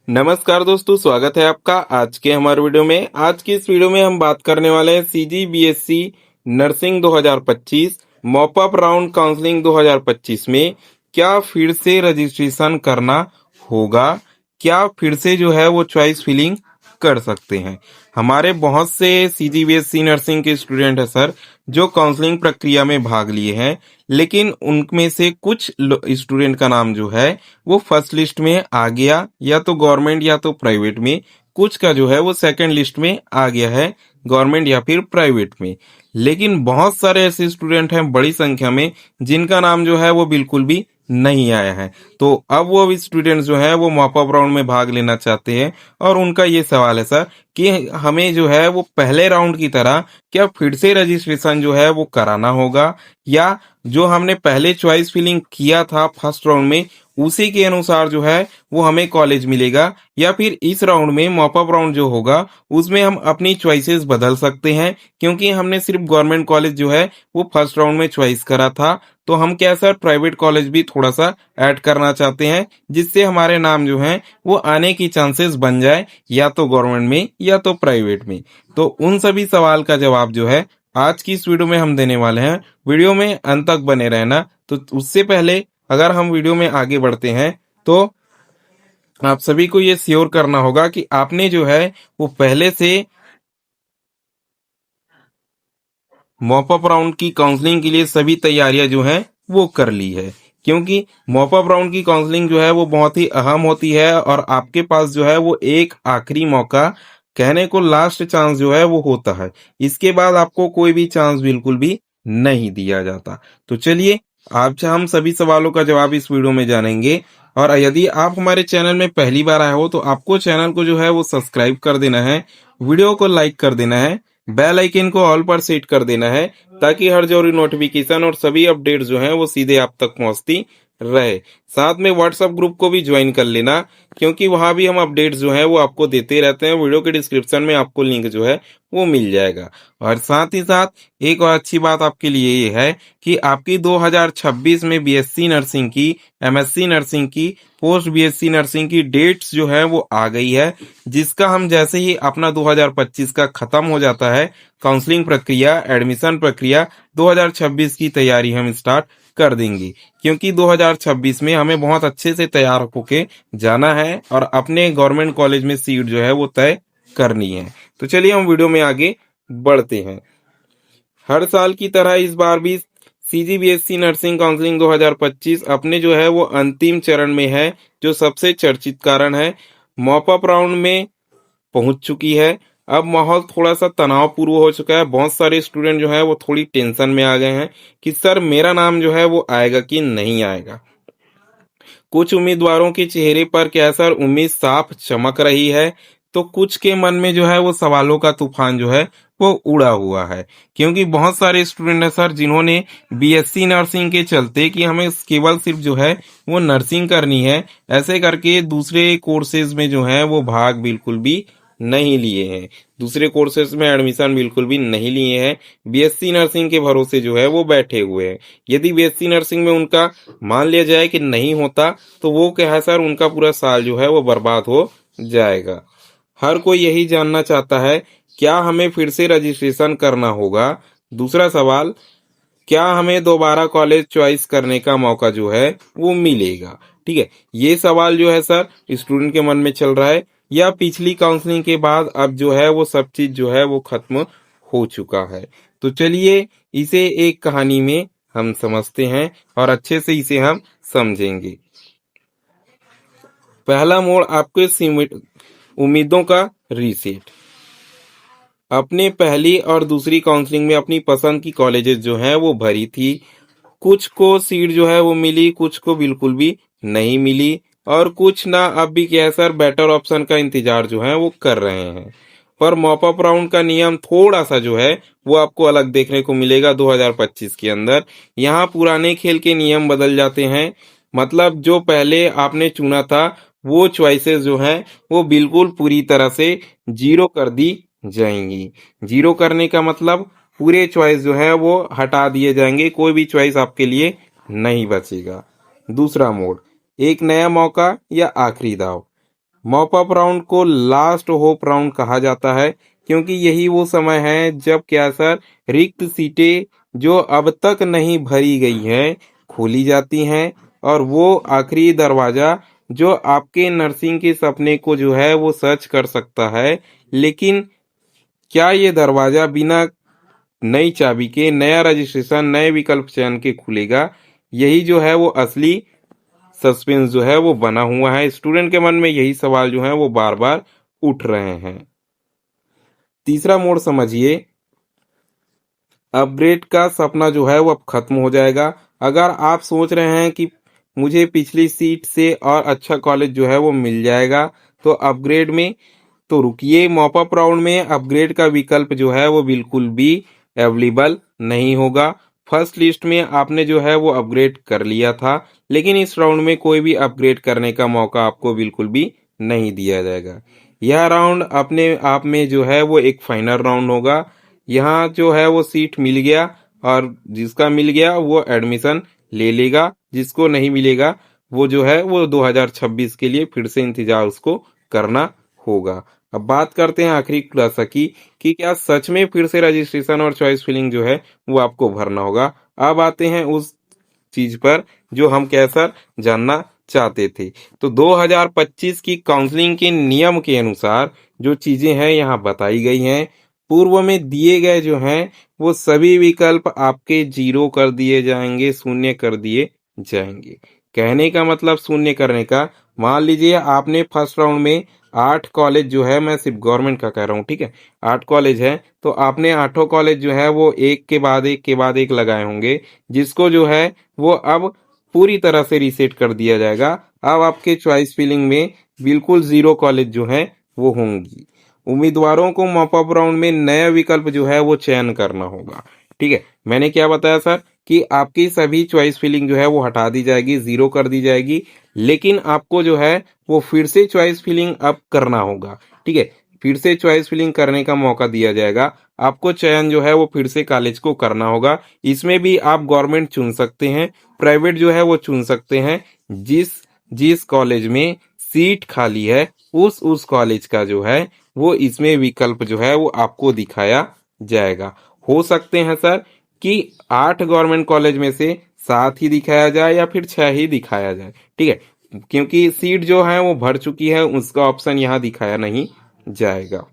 नमस्कार दोस्तों, स्वागत है आपका आज के हमारे वीडियो में। आज की इस वीडियो में हम बात करने वाले हैं CGBSE nursing 2025 mop up round counselling 2025 में क्या फिर से रजिस्ट्रेशन करना होगा, क्या फिर से जो है वो चॉइस फिलिंग कर सकते हैं। हमारे बहुत से सीजीबीएसई नर्सिंग के स्टूडेंट हैं सर, जो काउंसलिंग प्रक्रिया में भाग लिए हैं, लेकिन उनमें से कुछ स्टूडेंट का नाम जो है वो फर्स्ट लिस्ट में आ गया, या तो गवर्नमेंट या तो प्राइवेट में। कुछ का जो है वो सेकंड लिस्ट में आ गया है, गवर्नमेंट या फिर प्राइवेट में। लेकिन बहुत सारे ऐसे स्टूडेंट हैं बड़ी संख्या में जिनका नाम जो है वो बिल्कुल भी नहीं आया है। तो अब वो स्टूडेंट्स जो है वो मॉप अप राउंड में भाग लेना चाहते हैं, और उनका ये सवाल है सर कि हमें जो है वो पहले राउंड की तरह क्या फिर से रजिस्ट्रेशन जो है वो कराना होगा, या जो हमने पहले चॉइस फिलिंग किया था फर्स्ट राउंड में उसी के अनुसार जो है वो हमें कॉलेज मिलेगा, या फिर इस राउंड में मॉप अप राउंड जो होगा उसमें हम अपनी चॉइसेस बदल सकते हैं। क्योंकि हमने सिर्फ गवर्नमेंट कॉलेज जो है वो फर्स्ट राउंड में चॉइस करा था, तो हम क्या सर प्राइवेट कॉलेज भी थोड़ा सा ऐड करना चाहते हैं, जिससे हमारे नाम जो है वो आने की चांसेस बन जाए, या तो गवर्नमेंट में या तो प्राइवेट में। तो उन सभी सवाल का जवाब जो है आज की इस वीडियो में हम देने वाले हैं। वीडियो में अंत तक बने रहना। तो उससे पहले अगर हम वीडियो में आगे बढ़ते हैं तो आप सभी को ये श्योर करना होगा कि आपने जो है वो पहले से मॉप अप राउंड की काउंसलिंग के लिए सभी तैयारियां जो हैं वो कर ली है। क्योंकि मॉप अप राउंड की काउंसलिंग जो है वो बहुत ही अहम होती है, और आपके पास जो है वो एक आखिरी मौका, कहने को लास्ट चांस जो है वो होता है। इसके बाद आपको कोई भी चांस बिल्कुल भी नहीं दिया जाता। तो चलिए आज हम सभी सवालों का जवाब इस वीडियो में जानेंगे। और यदि आप हमारे चैनल में पहली बार आए हो तो आपको चैनल को जो है वो सब्सक्राइब कर देना है, वीडियो को लाइक कर देना है, बेल आइकन को ऑल पर सेट कर देना है, ताकि हर जरूरी नोटिफिकेशन और सभी अपडेट्स जो हैं वो सीधे आप तक पहुंचती रहे। साथ में व्हाट्सएप ग्रुप को भी ज्वाइन कर लेना, क्योंकि वहां भी हम अपडेट्स जो है वो आपको देते रहते हैं। वीडियो के डिस्क्रिप्शन में आपको लिंक जो है वो मिल जाएगा। और साथ ही साथ एक और अच्छी बात आपके लिए ये है कि आपकी 2026 में बीएससी नर्सिंग की, एमएससी नर्सिंग की, पोस्ट बीएससी नर्सिंग की डेट्स जो है वो आ गई है, जिसका हम जैसे ही अपना 2025 का खत्म हो जाता है काउंसलिंग प्रक्रिया, एडमिशन प्रक्रिया, 2026 की तैयारी हम स्टार्ट कर देंगे। क्योंकि 2026 में हमें बहुत अच्छे से तैयार होके जाना है और अपने गवर्नमेंट कॉलेज में सीट जो है वो तय करनी है। तो चलिए हम वीडियो में आगे बढ़ते हैं। हर साल की तरह इस बार भी सीजीबीएसई नर्सिंग काउंसलिंग 2025 अपने जो है वो अंतिम चरण में है, जो सबसे चर्चित कारण है। मॉप अप राउंड में पहुंच चुकी है। अब माहौल थोड़ा सा तनावपूर्ण हो चुका है। बहुत सारे स्टूडेंट जो है वो थोड़ी टेंशन में आ गए हैं कि सर मेरा नाम जो है वो आएगा कि नहीं आएगा। कुछ उम्मीदवारों के चेहरे पर क्या सर उम्मीद साफ चमक रही है, तो कुछ के मन में जो है वो सवालों का तूफान जो है वो उड़ा हुआ है। क्योंकि बहुत सारे स्टूडेंट हैं सर जिन्होंने बीएससी नर्सिंग के चलते कि हमें केवल सिर्फ जो है वो नर्सिंग करनी है, ऐसे करके दूसरे कोर्सेज में जो है वो भाग बिल्कुल भी नहीं लिए हैं, दूसरे कोर्सेज में एडमिशन बिल्कुल भी नहीं लिए हैं। बीएससी नर्सिंग के भरोसे जो है वो बैठे हुए हैं। यदि बीएससी नर्सिंग में उनका मान लिया जाए कि नहीं होता, तो वो क्या है सर उनका पूरा साल जो है वो बर्बाद हो जाएगा। हर कोई यही जानना चाहता है, क्या हमें फिर से रजिस्ट्रेशन करना होगा। दूसरा सवाल, क्या हमें दोबारा कॉलेज चॉइस करने का मौका जो है वो मिलेगा। ठीक है, ये सवाल जो है सर स्टूडेंट के मन में चल रहा है, या पिछली काउंसलिंग के बाद अब जो है वो सब चीज जो है वो खत्म हो चुका है। तो चलिए इसे एक कहानी में हम समझते हैं और अच्छे से इसे हम समझेंगे। पहला मोड़, आपके उम्मीदों का रीसेट। अपने पहली और दूसरी काउंसलिंग में अपनी पसंद की कॉलेजेस जो हैं वो भरी थी। कुछ को सीट जो है वो मिली, कुछ को बिल्कुल भी नहीं मिली, और कुछ ना अब भी क्या है सर बेटर ऑप्शन का इंतजार जो है वो कर रहे हैं। पर मॉप अप राउंड का नियम थोड़ा सा जो है वो आपको अलग देखने को मिलेगा 2025 के अंदर। यहाँ पुराने खेल के नियम बदल जाते हैं। मतलब जो पहले आपने चुना था वो चॉइसेस जो हैं वो बिल्कुल पूरी तरह से जीरो कर दी जाएंगी। जीरो करने का मतलब पूरे चॉइस जो है वो हटा दिए जाएंगे, कोई भी चॉइस आपके लिए नहीं बचेगा। दूसरा मोड, एक नया मौका या आखिरी दाव। मॉप अप राउंड को लास्ट होप राउंड कहा जाता है, क्योंकि यही वो समय है जब क्या सर, रिक्त सीटें जो अब तक नहीं भरी गई हैं खोली जाती हैं, और वो आखिरी दरवाजा जो आपके नर्सिंग के सपने को जो है वो सच कर सकता है। लेकिन क्या ये दरवाजा बिना नई चाबी के, नया रजिस्ट्रेशन, नए विकल्प चयन के खुलेगा? यही जो है वो असली सस्पेंस जो है वो बना हुआ है। स्टूडेंट के मन में यही सवाल जो है वो बार बार उठ रहे हैं। तीसरा मोड़ समझिए, अपग्रेड का सपना जो है वो अब खत्म हो जाएगा। अगर आप सोच रहे हैं कि मुझे पिछली सीट से और अच्छा कॉलेज जो है वो मिल जाएगा, तो अपग्रेड में तो रुकिए। मॉप अप राउंड में अपग्रेड का विकल्प जो है वो बिल्कुल भी अवेलेबल नहीं होगा। फर्स्ट लिस्ट में आपने जो है वो अपग्रेड कर लिया था, लेकिन इस राउंड में कोई भी अपग्रेड करने का मौका आपको बिल्कुल भी नहीं दिया जाएगा। यह राउंड अपने आप में जो है वो एक फाइनल राउंड होगा। यहाँ जो है वो सीट मिल गया, और जिसका मिल गया वो एडमिशन ले लेगा, जिसको नहीं मिलेगा वो जो है वो 2026 के लिए फिर से इंतजार उसको करना होगा। अब बात करते हैं आखिरी खुलासा की, कि क्या सच में फिर से रजिस्ट्रेशन और चॉइस फिलिंग जो है वो आपको भरना होगा। अब आते हैं उस चीज पर जो हम कैसर जानना चाहते थे। तो 2025 की काउंसलिंग के नियम के अनुसार जो चीजें हैं यहाँ बताई गई हैं। पूर्व में दिए गए जो हैं वो सभी विकल्प आपके जीरो कर दिए जाएंगे, शून्य कर दिए जाएंगे। कहने का मतलब शून्य करने का, मान लीजिए आपने फर्स्ट राउंड में 8 कॉलेज जो है, मैं सिर्फ गवर्नमेंट का कह रहा हूँ, ठीक है, 8 कॉलेज है, तो आपने 8 कॉलेज जो है वो एक के बाद एक के बाद एक लगाए होंगे, जिसको जो है वो अब पूरी तरह से रीसेट कर दिया जाएगा। अब आपके चॉइस फिलिंग में बिल्कुल 0 कॉलेज जो है वो होंगी। उम्मीदवारों को मॉप अप राउंड में नया विकल्प जो है वो चयन करना होगा। ठीक है, मैंने क्या बताया सर, कि आपकी सभी चॉइस फिलिंग जो है वो हटा दी जाएगी, 0 कर दी जाएगी, लेकिन आपको जो है वो फिर से चॉइस फिलिंग अब करना होगा। ठीक है, फिर से चॉइस फिलिंग करने का मौका दिया जाएगा। आपको चयन जो है वो फिर से कॉलेज को करना होगा। इसमें भी आप गवर्नमेंट चुन सकते हैं, प्राइवेट जो है वो चुन सकते हैं। जिस जिस कॉलेज में सीट खाली है उस कॉलेज का जो है वो इसमें विकल्प जो है वो आपको दिखाया जाएगा। हो सकते हैं सर कि 8 गवर्नमेंट कॉलेज में से 7 ही दिखाया जाए या फिर 6 ही दिखाया जाए। ठीक है, क्योंकि सीट जो है वो भर चुकी है, उसका ऑप्शन यहाँ दिखाया नहीं जाएगा।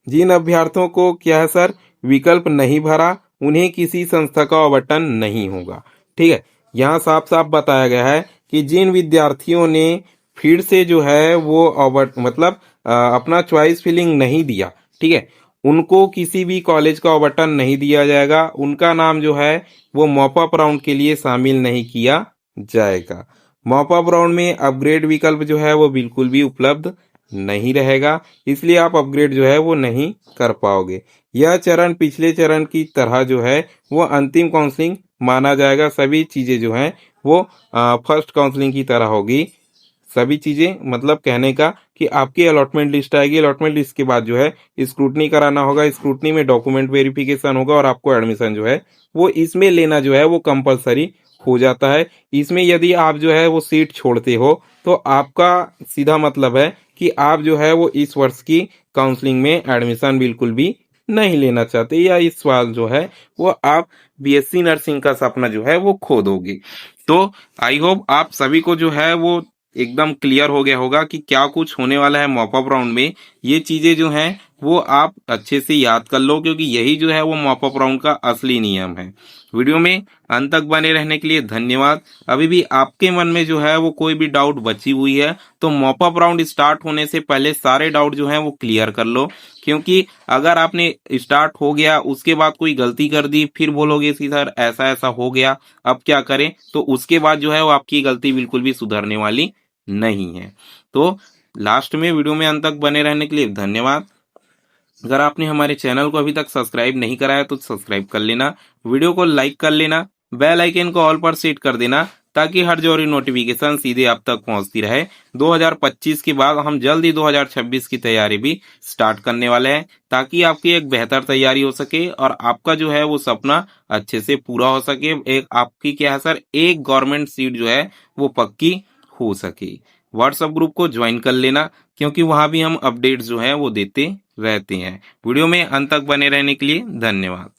जिन अभ्यर्थियों को क्या है सर, विकल्प नहीं भरा, उन्हें किसी संस्था का आवंटन नहीं होगा। ठीक है, यहाँ साफ साफ बताया गया है कि जिन विद्यार्थियों ने फिर से जो है वो मतलब अपना चॉइस फिलिंग नहीं दिया, ठीक है, उनको किसी भी कॉलेज का आवंटन नहीं दिया जाएगा। उनका नाम जो है वो मॉप अप राउंड के लिए शामिल नहीं किया जाएगा। मॉप अप राउंड में अपग्रेड विकल्प जो है वो बिल्कुल भी उपलब्ध नहीं रहेगा, इसलिए आप अपग्रेड जो है वो नहीं कर पाओगे। यह चरण पिछले चरण की तरह जो है वो अंतिम काउंसलिंग माना जाएगा। सभी चीजें जो हैं वो फर्स्ट काउंसलिंग की तरह होगी। सभी चीजें मतलब कहने का कि आपकी अलॉटमेंट लिस्ट आएगी, अलॉटमेंट लिस्ट के बाद जो है स्क्रूटनी कराना होगा, स्क्रूटनी में डॉक्यूमेंट वेरिफिकेशन होगा, और आपको एडमिशन जो है वो इसमें लेना जो है वो कंपलसरी हो जाता है। इसमें यदि आप जो है वो सीट छोड़ते हो तो आपका सीधा मतलब है कि आप जो है वो इस वर्ष की काउंसलिंग में एडमिशन बिल्कुल भी नहीं लेना चाहते, या इस साल जो है वो आप बीएससी नर्सिंग का सपना जो है वो खो दोगे। तो आई होप आप सभी को जो है वो एकदम क्लियर हो गया होगा कि क्या कुछ होने वाला है मॉप अप राउंड में। ये चीजें जो हैं वो आप अच्छे से याद कर लो, क्योंकि यही जो है वो मॉप अप राउंड का असली नियम है। वीडियो में अंत तक बने रहने के लिए धन्यवाद। अभी भी आपके मन में जो है वो कोई भी डाउट बची हुई है तो मॉप अप राउंड स्टार्ट होने से पहले सारे डाउट जो हैं वो क्लियर कर लो, क्योंकि अगर आपने स्टार्ट हो गया उसके बाद कोई गलती कर दी फिर बोलोगे कि सर ऐसा ऐसा हो गया अब क्या करें, तो उसके बाद जो है वो आपकी गलती बिल्कुल भी सुधरने वाली नहीं है। तो लास्ट में वीडियो में अंत तक बने रहने के लिए धन्यवाद। अगर आपने हमारे चैनल को अभी तक सब्सक्राइब नहीं करा है तो सब्सक्राइब कर लेना, वीडियो को लाइक कर लेना, बेल आइकन को ऑल पर सेट कर देना, ताकि हर जरूरी नोटिफिकेशन सीधे आप तक पहुंचती रहे। 2025 के बाद हम जल्द ही 2026 की तैयारी भी स्टार्ट करने वाले हैं, ताकि आपकी एक बेहतर तैयारी हो सके और आपका जो है वो सपना अच्छे से पूरा हो सके। एक आपकी क्या है सर, एक गवर्नमेंट सीट जो है वो पक्की हो सके। व्हाट्सएप ग्रुप को ज्वाइन कर लेना, क्योंकि वहां भी हम अपडेट्स जो है वो देते रहते हैं। वीडियो में अंत तक बने रहने के लिए धन्यवाद।